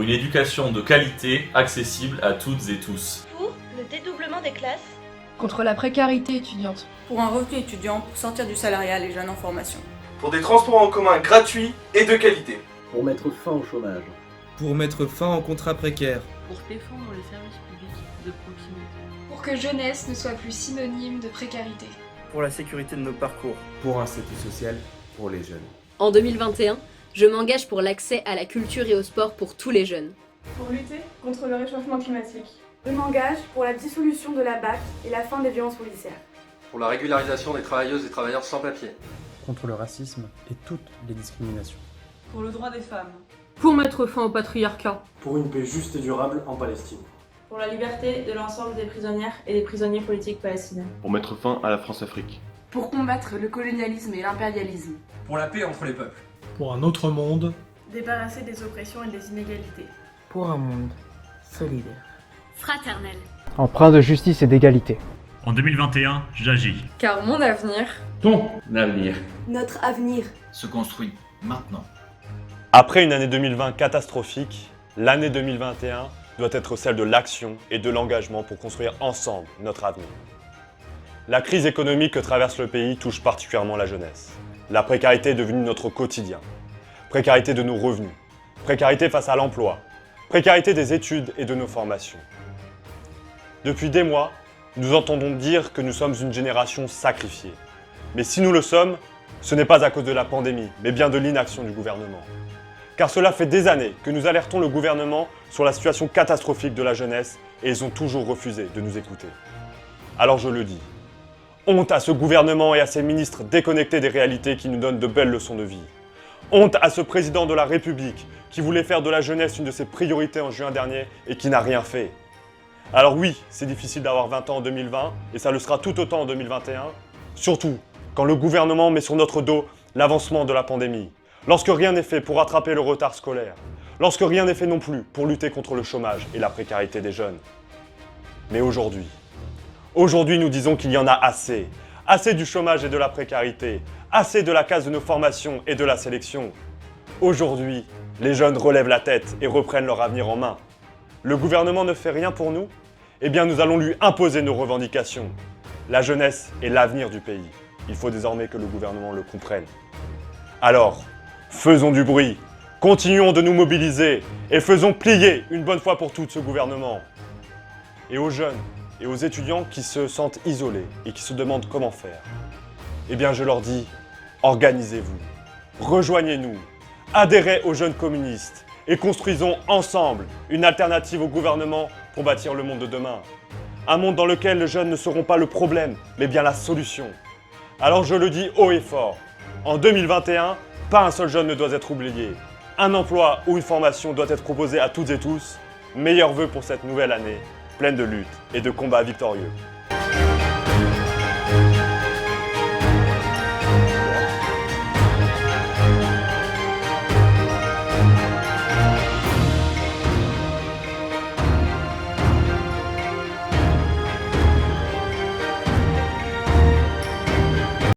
une éducation de qualité accessible à toutes et tous. Pour le dédoublement des classes. Contre la précarité étudiante. Pour un revenu étudiant pour sortir du salariat les jeunes en formation. Pour des transports en commun gratuits et de qualité. Pour mettre fin au chômage. Pour mettre fin aux contrats précaires. Pour défendre les services publics de proximité. Pour que jeunesse ne soit plus synonyme de précarité. Pour la sécurité de nos parcours. Pour un statut social pour les jeunes. En 2021, je m'engage pour l'accès à la culture et au sport pour tous les jeunes. Pour lutter contre le réchauffement climatique. Je m'engage pour la dissolution de la BAC et la fin des violences policières. Pour la régularisation des travailleuses et travailleurs sans papier. Contre le racisme et toutes les discriminations. Pour le droit des femmes. Pour mettre fin au patriarcat. Pour une paix juste et durable en Palestine. Pour la liberté de l'ensemble des prisonnières et des prisonniers politiques palestiniens. Pour mettre fin à la France-Afrique. Pour combattre le colonialisme et l'impérialisme. Pour la paix entre les peuples. Pour un autre monde. Débarrasser des oppressions et des inégalités. Pour un monde solidaire. Fraternel. Empreint de justice et d'égalité. En 2021, j'agis. Car mon avenir, ton avenir, notre avenir, se construit maintenant. Après une année 2020 catastrophique, l'année 2021 doit être celle de l'action et de l'engagement pour construire ensemble notre avenir. La crise économique que traverse le pays touche particulièrement la jeunesse. La précarité est devenue notre quotidien. Précarité de nos revenus, précarité face à l'emploi, précarité des études et de nos formations. Depuis des mois, nous entendons dire que nous sommes une génération sacrifiée. Mais si nous le sommes, ce n'est pas à cause de la pandémie, mais bien de l'inaction du gouvernement. Car cela fait des années que nous alertons le gouvernement sur la situation catastrophique de la jeunesse et ils ont toujours refusé de nous écouter. Alors je le dis, honte à ce gouvernement et à ses ministres déconnectés des réalités qui nous donnent de belles leçons de vie. Honte à ce président de la République qui voulait faire de la jeunesse une de ses priorités en juin dernier et qui n'a rien fait. Alors oui, c'est difficile d'avoir 20 ans en 2020 et ça le sera tout autant en 2021, surtout quand le gouvernement met sur notre dos l'avancement de la pandémie, lorsque rien n'est fait pour rattraper le retard scolaire, lorsque rien n'est fait non plus pour lutter contre le chômage et la précarité des jeunes. Mais aujourd'hui nous disons qu'il y en a assez. Assez du chômage et de la précarité, assez de la casse de nos formations et de la sélection. Aujourd'hui, les jeunes relèvent la tête et reprennent leur avenir en main. Le gouvernement ne fait rien pour nous? Eh bien, nous allons lui imposer nos revendications. La jeunesse est l'avenir du pays. Il faut désormais que le gouvernement le comprenne. Alors, faisons du bruit, continuons de nous mobiliser et faisons plier une bonne fois pour toutes ce gouvernement. Et aux jeunes et aux étudiants qui se sentent isolés et qui se demandent comment faire, eh bien, je leur dis, organisez-vous, rejoignez-nous, adhérez aux jeunes communistes et construisons ensemble une alternative au gouvernement pour bâtir le monde de demain. Un monde dans lequel les jeunes ne seront pas le problème, mais bien la solution. Alors je le dis haut et fort, en 2021, pas un seul jeune ne doit être oublié. Un emploi ou une formation doit être proposé à toutes et tous. Meilleurs vœux pour cette nouvelle année, pleine de luttes et de combats victorieux.